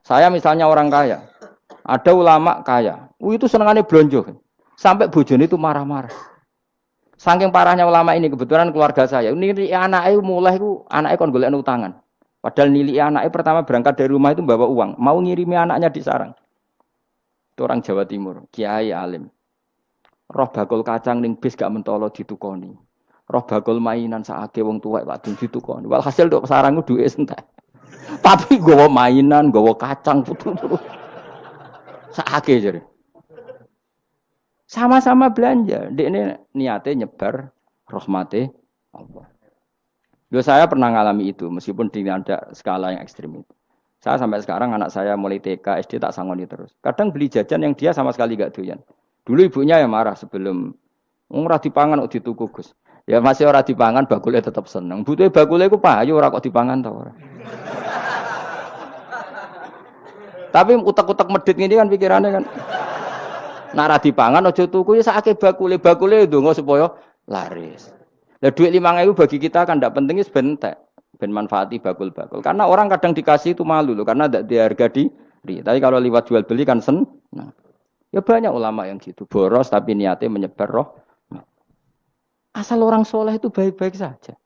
Saya misalnya orang kaya, ada ulama kaya, itu senengannya blonjo. Sampai bojone itu marah-marah. Saking parahnya ulama ini, kebetulan keluarga saya, ini anaknya mulai itu, anaknya kon golek utangan. Padahal nilai anaknya pertama berangkat dari rumah itu bawa uang, mau ngirimi anaknya di sarang. Itu orang Jawa Timur, kiai alim. Roh bakul kacang ning bis gak mentolo ditukoni. Roh bakul mainan saake wong tuwek wadon ditukoni. Walhasil tok sarang duwe entek. Tapi gowo mainan, gowo kacang putu-putu. Saake jare. Sama-sama belanja. Dekne niate nyebar rahmate Allah. Saya pernah ngalami itu meskipun tidak ada skala yang ekstrim itu. Saya sampai sekarang anak saya mulai TK, SD tak sangoni terus. Kadang beli jajan yang dia sama sekali gak doyan. Dulu ibunya yang marah sebelum ora dipangan kok dituku Gus. Ya masih ora dipangan bakule tetap seneng. Butuhe bakule ku payu ora kok dipangan ta ora. Tapi utek-utek medhit ngene kan pikirannya kan. Nek ora dipangan aja tuku ya sakake bakule ndonga supaya laris. Lah duit 5.000 bagi kita kan ndak penting wis bentek. Ben manfaati bakul-bakul. Karena orang kadang dikasih itu malu loh karena ndak diharga diri. Tapi kalau lewat jual beli kan senang. Ya banyak ulama yang gitu, boros tapi niatnya menyebar roh. Asal orang soleh itu baik-baik saja.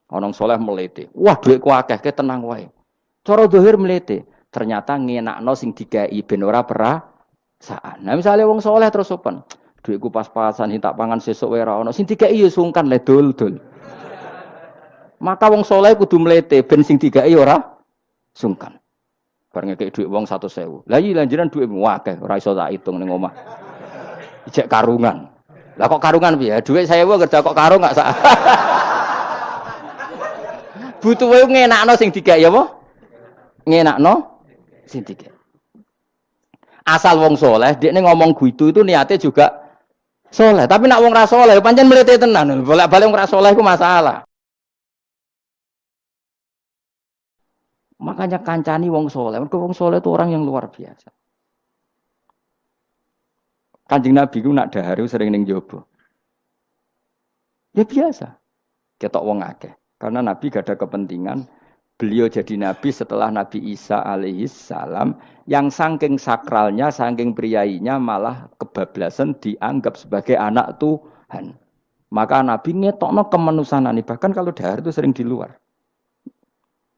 Orang soleh melete. Wah duitku akeh, tenang wae. Cara dohir melete. Ternyata ngenakno sing dikai ben ora perasaan. Nah misalnya wong soleh terus sopan. Duitku pas-pasan tak pangan sesuk wae ora ono. Sing dikai ya sungkan le dol-dol. Maka wong soleh kudu melete ben sing dikai ora sungkan. Bar ngekek dhuwit wong 100.000. Lah iya lanjenan dhuwitmu akeh ora iso tak hitung ning omah. Ijek karungan. Lah kok karungan piye? Dhuwit 1.000 kerja kok karung gak sak. Butuhe ngenakno sing digawe apa? Ngenakno sing digawe. Asal wong soleh, dekne ngomong gitu itu niatnya juga soleh. Tapi nak wong ra soleh pancen mlete tenan. Bolak-balik wong ra soleh iku masalah. Makanya kancani wong soleh. Wong soleh itu orang yang luar biasa. Kanjeng Nabi ku nak dahar sering ning jaba. Ya biasa. Ketok wong akeh. Karena Nabi gak ada kepentingan beliau jadi Nabi setelah Nabi Isa alaihi salam yang saking sakralnya, saking priainya malah kebablasan dianggap sebagai anak Tuhan. Maka Nabi ngetokno kemanusiaan. Bahkan kalau dahar itu sering di luar.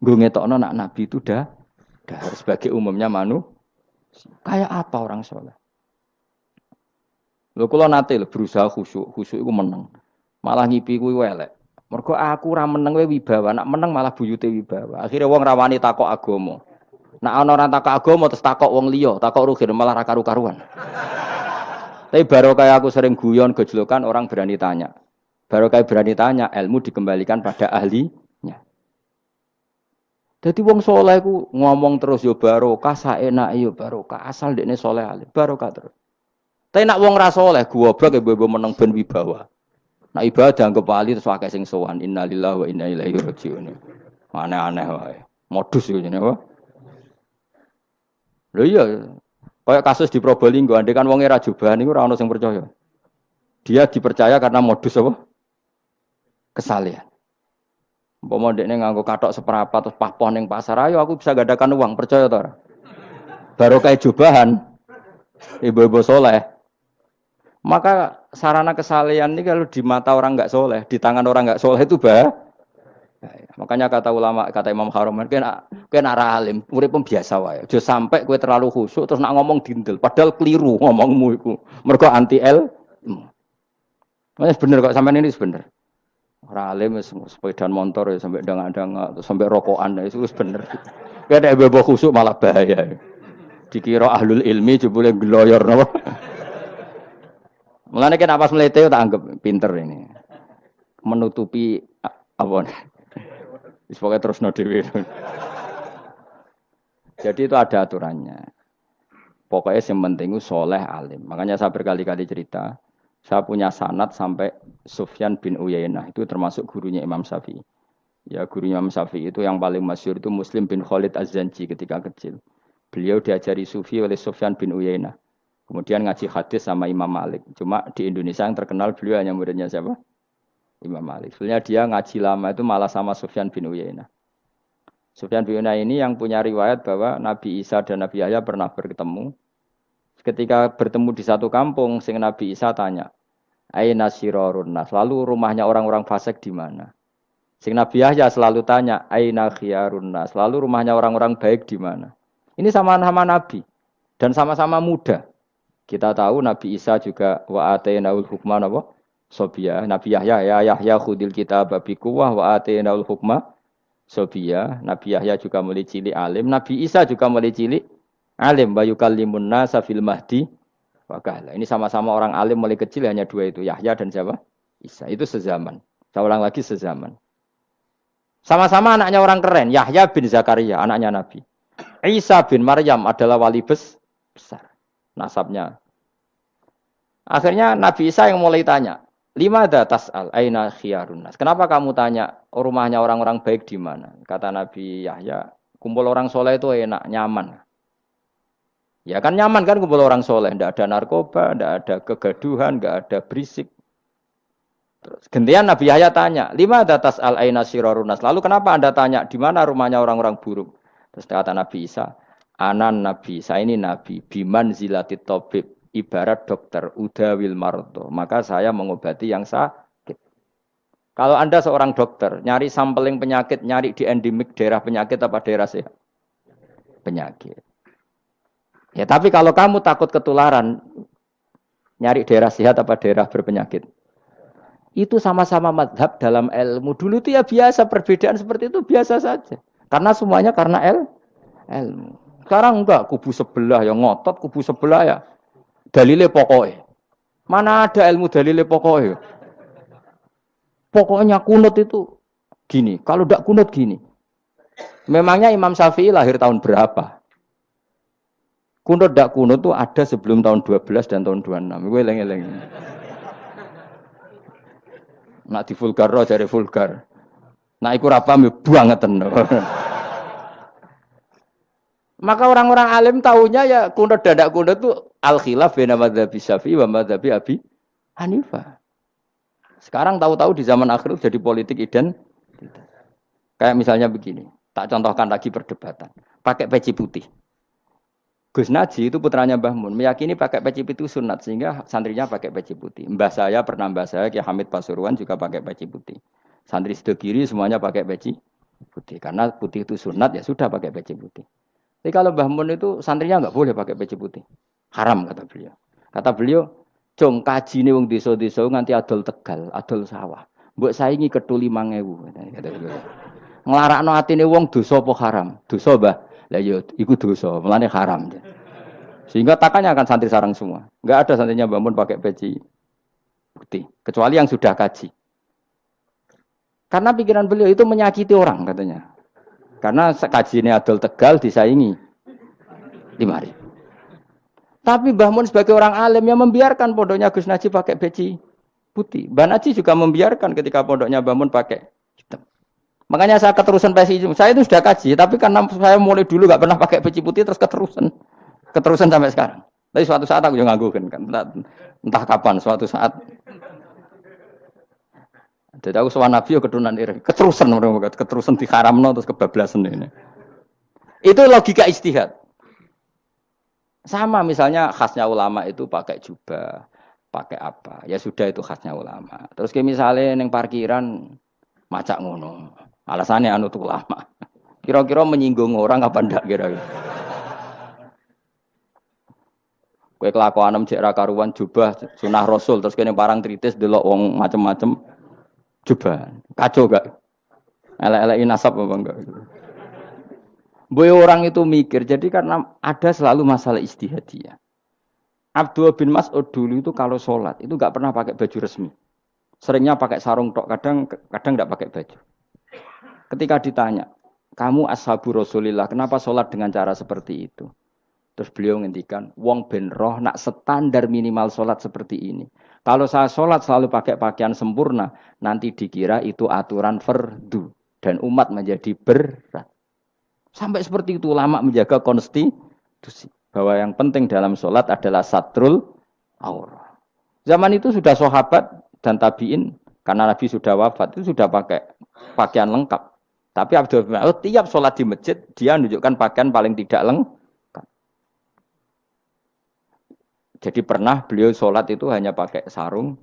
Gue ngetokno nak Nabi itu dah sebagai umumnya kayak apa orang soleh. Lho kula nate lho berusaha khusyuk iku meneng. Malah ngipi kuwi elek. Mergo aku ora meneng wae wibawa, nak meneng malah buyute wibawa. Akhire wong ra wani takok agama. Nak ana ora takok agama terus takok wong liya, takok rugi malah ra karu-karuan. Tapi baru kayak aku sering guyon gejlokan orang berani tanya. Baru kayak berani tanya, ilmu dikembalikan pada ahlinya. Jadi wong soleh ku ngomong terus yo barokah, saenake yo barokah, asal dekne soleh alim, barokah terus. Tapi nak wong ra soleh goblok e mbok meneng ben wibawa. Nak ibadah anggap wali terus akeh sing sowan, innalillahi wa inna ilaihi raji'un. Aneh-aneh wae. Modus yo jenenge apa? Lho iya, kayak kasus di Probolinggo, andai kan wong ra jubahan niku ora ono sing percaya. Dia dipercaya karena modus apa? Kesalehan. Umpama ndekne nganggo kathok seprapat terus pahpoh ning pasar, ayo aku bisa gadakan uang, percaya ta ora? Baru kayak jubahan ibu-ibu soleh. Maka sarana kesalehan ini kalau di mata orang enggak soleh, di tangan orang enggak soleh itu bahaya. Makanya kata ulama, kata Imam Haromen, kowe nek alim, urip biasa wae. Aja sampai kowe terlalu khusyuk terus nak ngomong dindel, padahal keliru ngomongmu iku. Mergo anti ilmu. Wes bener kok sampean ini bener. Ora alim sepeda motor ya sampai dang-dang sampai rokokan itu wis bener. Kowe nek bebo khusuk malah bahaya. Dikira ahlul ilmi jebule gloyor napa. Mulane kan pas mlete tak anggap pinter ini. Menutupi apa. Wis pokoke terusno dhewe. Jadi itu ada aturannya. Pokoknya yang penting itu soleh alim. Makanya saya berkali-kali cerita. Saya punya sanad sampai Sufyan bin Uyainah. Itu termasuk gurunya Imam Syafi'i. Ya gurunya Imam Syafi'i itu yang paling masyhur itu Muslim bin Khalid Az-Zanji ketika kecil. Beliau diajari Sufi oleh Sufyan bin Uyainah. Kemudian ngaji hadis sama Imam Malik. Cuma di Indonesia yang terkenal beliau hanya muridnya siapa? Imam Malik. Sebenarnya dia ngaji lama itu malah sama Sufyan bin Uyainah. Sufyan bin Uyainah ini yang punya riwayat bahwa Nabi Isa dan Nabi Yahya pernah bertemu. Ketika bertemu di satu kampung, sing Nabi Isa tanya, "Aina sirarun nas?" Lalu rumahnya orang-orang fasik di mana? Sing Nabi Yahya selalu tanya, "Aina khiyarun nas?" Lalu rumahnya orang-orang baik di mana? Ini sama-sama Nabi dan sama-sama muda. Kita tahu Nabi Isa juga wa atainaul hukma napa? Sobia. Nabi Yahya ya Yahya khudil kitab bi quwwah wa atainaul hukma sobia. Nabi Yahya juga mulai cilik alim. Nabi Isa juga mulai cilik alim. Wa yukallimun nasa fil mahdi wa kahla. Ini sama-sama orang alim mulai kecil, hanya dua itu, Yahya dan siapa? Isa. Itu sezaman. Saya ulang lagi, sezaman. Sama-sama anaknya orang keren. Yahya bin Zakaria, anaknya Nabi. Isa bin Maryam adalah wali besar. Nasabnya. Akhirnya Nabi Isa yang mulai tanya, "Limadza tas'al aina khiyarun nas?" Kenapa kamu tanya rumahnya orang-orang baik di mana? Kata Nabi Yahya, kumpul orang soleh itu enak, nyaman. Ya kan nyaman kan kumpul orang soleh, tidak ada narkoba, tidak ada kegaduhan, tidak ada berisik. Terus gantian Nabi Yahya tanya, "Limadza tas'al aina sirarun nas?" Lalu kenapa Anda tanya di mana rumahnya orang-orang buruk? Terus kata Nabi Isa, "Anan Nabi, saya ini Nabi, biman zilatit tabib, ibarat dokter, udawil marto. Maka saya mengobati yang sakit." Kalau Anda seorang dokter, nyari sampling penyakit, nyari di endemik daerah penyakit apa daerah sehat? Penyakit. Ya tapi kalau kamu takut ketularan, nyari daerah sehat apa daerah berpenyakit? Itu sama-sama madhab dalam ilmu. Dulu itu ya biasa, perbedaan seperti itu biasa saja. Karena semuanya karena ilmu. Sekarang enggak, kubu sebelah yang ngotot, kubu sebelah ya dalile pokoknya. Mana ada ilmu dalile pokoknya? Pokoknya kunut itu gini, kalau enggak kunut gini. Memangnya Imam Syafi'i lahir tahun berapa? Kunut enggak kunut itu ada sebelum tahun 12 dan tahun 26. Gue eleng-eleng. Nak di vulgar roh jare vulgar. Nak iku ra paham bangetan. Maka orang-orang alim tahunya ya kunut dadak kunut itu al-khilaf baina madzhab Syafi'i wa madzhab Abi Hanifah. Sekarang tahu-tahu di zaman akhir jadi politik identitas. Kayak misalnya begini, tak contohkan lagi perdebatan. Pakai peci putih. Gus Naji itu putranya Mbah Mun, meyakini pakai peci putih sunat sehingga santrinya pakai peci putih. Mbah saya, Kiai Hamid Pasuruan juga pakai peci putih. Santri sedekiri semuanya pakai peci putih karena putih itu sunat, ya sudah pakai peci putih. Tapi kalau Mbah Mun itu santrinya enggak boleh pakai peci putih. Haram kata beliau. Kata beliau, "Cung kajine wong desa-desa nganti adol Tegal, adol sawah. Mbok saingi ketu 5.000." Kata beliau. Nglarakno atine wong dosa apa haram? Dosa, Mbah. Lah ya iku dosa, mulane haram. Sehingga takannya akan santri sarang semua. Enggak ada santrinya Mbah Mun pakai peci putih, kecuali yang sudah kaji. Karena pikiran beliau itu menyakiti orang katanya. Karena kaji ini adol Tegal disaingi 5.000. Tapi Mbah Mun sebagai orang alim yang membiarkan pondoknya Gus Naji pakai peci putih. Mbah Naji juga membiarkan ketika pondoknya Mbah Mun pakai hitam. Makanya saya keterusan peci. Saya itu sudah kaji, tapi karena saya mulai dulu nggak pernah pakai peci putih terus keterusan sampai sekarang. Tapi suatu saat aku juga nganggukan kan. Entah kapan suatu saat. Jadi aku sowan Nabi yo keturunan iri. Keterusan diharamno terus kebablasan ini. Itu logika ijtihad. Sama misalnya khasnya ulama itu pakai jubah, pakai apa? Ya sudah itu khasnya ulama. Terus kayak misalnya neng parkiran macak ngono. Alasannya anut ulama. Kira-kira menyinggung orang apa ndak kira-kira? Kowe kelakuanem cek ra karuan jubah sunah Rasul terus kene parang tritis delok wong macem-macem jubah. Kacau gak? Elek-eleki nasab apa enggak? Boy orang itu mikir, jadi karena ada selalu masalah ijtihadiyah. Abdullah bin Mas'ud dulu itu kalau sholat itu nggak pernah pakai baju resmi, seringnya pakai sarung tok, kadang nggak pakai baju. Ketika ditanya, kamu ashabu Rasulillah, kenapa sholat dengan cara seperti itu? Terus beliau ngendikan, wong ben roh nak standar minimal sholat seperti ini. Kalau saya sholat selalu pakai pakaian sempurna, nanti dikira itu aturan fardu dan umat menjadi berat. Sampai seperti itu ulama menjaga konstitusi bahwa yang penting dalam sholat adalah satrul aurah. Zaman itu sudah sahabat dan tabiin karena Nabi sudah wafat itu sudah pakai pakaian lengkap. Tapi Abdul bin Mas'ud tiap sholat di masjid dia menunjukkan pakaian paling tidak lengkap. Jadi pernah beliau sholat itu hanya pakai sarung,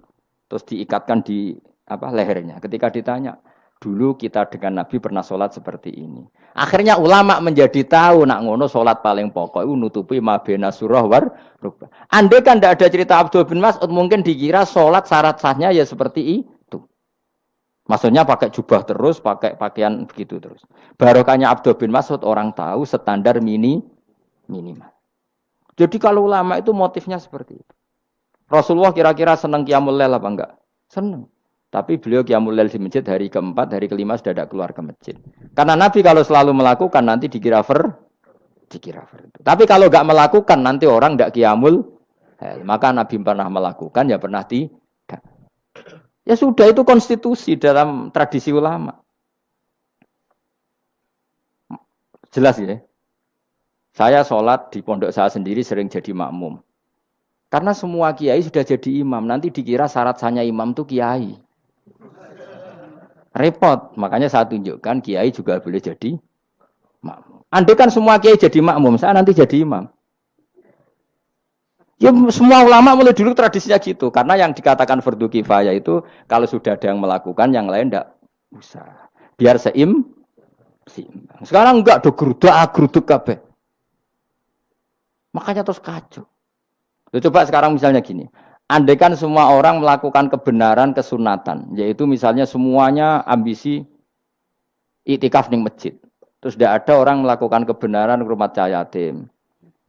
terus diikatkan di lehernya. Ketika ditanya, dulu kita dengan Nabi pernah sholat seperti ini. Akhirnya ulama menjadi tahu nak ngono sholat paling pokok itu nutupi mabena surah war rukbah. Andai kan tidak ada cerita Abdul bin Mas'ud mungkin dikira sholat syarat sahnya ya seperti itu. Maksudnya pakai jubah terus, pakai pakaian begitu terus. Barokahnya Abdul bin Mas'ud orang tahu standar minimal. Jadi kalau ulama itu motifnya seperti itu. Rasulullah kira-kira senang qiyamul lail apa enggak? Senang. Tapi beliau qiyamul lail di masjid hari keempat, hari kelima sudah tidak keluar ke masjid. Karena Nabi kalau selalu melakukan nanti dikira dikira. Tapi kalau enggak melakukan nanti orang enggak qiyamul lail. Maka Nabi pernah melakukan ya pernah tidak. Ya sudah itu konstitusi dalam tradisi ulama. Jelas ya. Saya sholat di pondok saya sendiri sering jadi makmum. Karena semua kiai sudah jadi imam. Nanti dikira syarat sahnya imam itu kiai. Repot. Makanya saya tunjukkan kiai juga boleh jadi makmum. Andai kan semua kiai jadi makmum, saya nanti jadi imam. Ya semua ulama mulai dulu tradisinya gitu. Karena yang dikatakan fardu kifayah itu kalau sudah ada yang melakukan, yang lain tidak usah. Biar seimbang. Sekarang enggak do geruduk kabeh. Makanya terus kacau. Coba sekarang misalnya gini. Andai kan semua orang melakukan kebenaran kesunatan, yaitu misalnya semuanya ambisi iktikaf di masjid. Terus tidak ada orang melakukan kebenaran ngrumat yatim,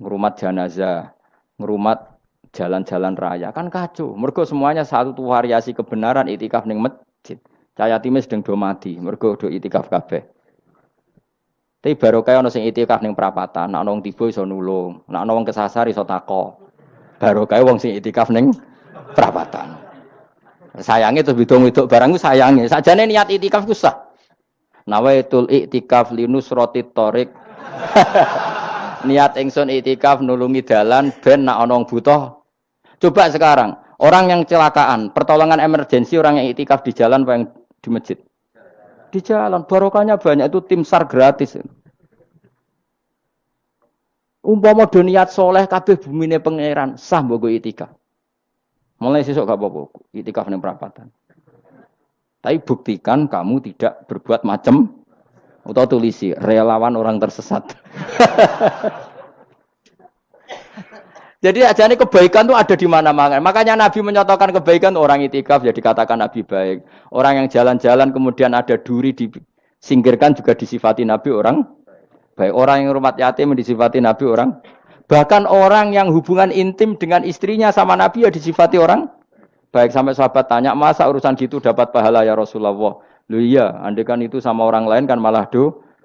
ngrumat jenazah, ngrumat jalan-jalan raya. Kan kacau. Mergo semuanya satu variasi kebenaran iktikaf di masjid. Yatime sedang do mati, mergo do iktikaf kabeh. Tapi baru kaya ono sing itikaf ning prapatan, nek ono wong tiba iso nulung, nek ono wong kesasar iso tako. Baru kaya wong sing itikaf ning prapatan. Sayange terus bidung-bidung barang ku sayange. Sakjane niat itikaf ku sah. Nawaitul iktikaf linusrati thoriq. Niat ingsun itikaf nulungi dalan ben nek ono wong butuh. Coba sekarang, orang yang kecelakaan, pertolongan emergensi orang yang itikaf di jalan apa yang di masjid? Di jalan, barokahnya banyak, itu tim SAR gratis. Umpama do niat soleh kabeh bumine pangeran, sah mbok itikaf. Mulai sesuk gak apa-apa, itikaf ning perapatan. Tapi buktikan kamu tidak berbuat macam atau tulisi relawan orang tersesat. Jadi ajane kebaikan itu ada di mana-mana. Makanya Nabi menyatakan kebaikan orang itikaf jadi katakan Nabi baik. Orang yang jalan-jalan kemudian ada duri disingkirkan juga disifati Nabi orang baik. Orang yang rumah yatim disifati Nabi orang. Bahkan orang yang hubungan intim dengan istrinya sama Nabi ya disifati orang baik. Sampai sahabat tanya, masa urusan gitu dapat pahala ya Rasulullah? Loh iya, andai kan itu sama orang lain kan malah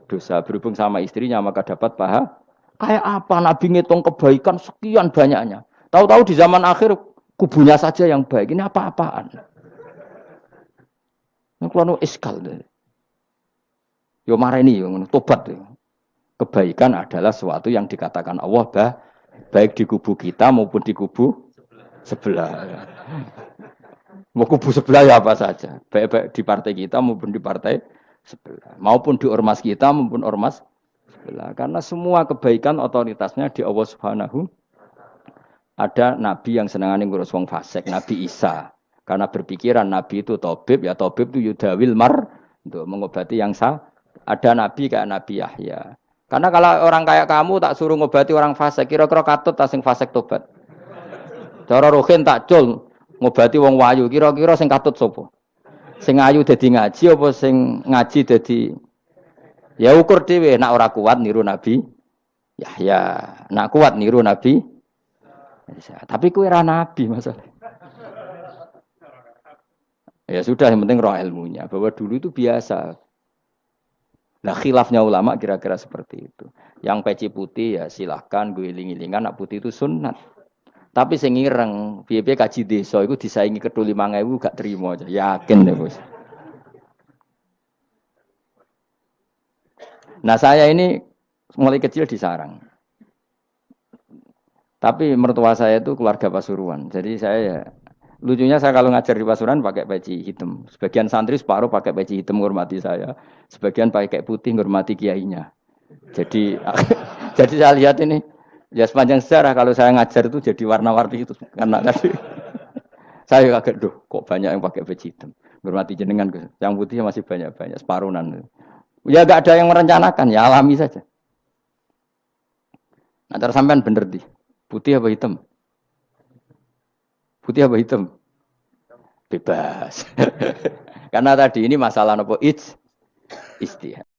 dosa. Berhubung sama istrinya maka dapat pahala. Kayak apa Nabi ngitung kebaikan sekian banyaknya. Tahu-tahu di zaman akhir kubunya saja yang baik. Ini apa-apaan? Ini kalau iskal. Yo mareni yo tobat. Kebaikan adalah sesuatu yang dikatakan Allah baik di kubu kita maupun di kubu sebelah. Mau kubu sebelah ya apa saja. Baik di partai kita maupun di partai sebelah. Maupun di ormas kita maupun ormas karena semua kebaikan otoritasnya di Allah Subhanahu. Ada nabi yang senengane ngurus wong fasik, Nabi Isa. Karena berpikiran nabi itu tabib, ya tabib itu yudawil mar untuk mengobati yang sah. Ada nabi kayak Nabi Yahya. Karena kalau orang kayak kamu tak suruh ngobati orang fasik, kira-kira katut ta sing fasik tobat. Cara rohin tak cul ngobati wong wayu, kira-kira sing katut sapa? Sing ayu dadi ngaji apa sing ngaji dadi. Ya ukur dhewe, nak ora kuat niru Nabi Yahya, nak kuat niru Nabi Isa. Tapi kowe ora nabi masalah. Ya sudah, yang penting roh ilmunya. Bahwa dulu itu biasa. Nah khilafnya ulama kira-kira seperti itu. Yang peci putih ya silahkan gue iling-ilingan, nak putih itu sunat. Tapi sing ireng, piye-piye kaji desa iku disaingi kedul 5.000 gak terima aja. Yakin deh bos. Nah saya ini mulai kecil di sarang. Tapi mertua saya itu keluarga Pasuruan. Jadi saya ya Lucunya saya kalau ngajar di Pasuruan pakai peci hitam. Sebagian santri separuh pakai peci hitam menghormati saya. Sebagian pakai putih menghormati kiainya. Jadi jadi saya lihat ini ya sepanjang sejarah kalau saya ngajar itu jadi warna-warni itu karena tadi saya kaget doh kok banyak yang pakai peci hitam. Menghormati jenengan yang putih masih banyak separuhan. Ya gak ada yang merencanakan ya alami saja. Nah, terus sampean bener di putih apa hitam? Putih apa hitam? Bebas. Karena tadi ini masalah nopo istihad.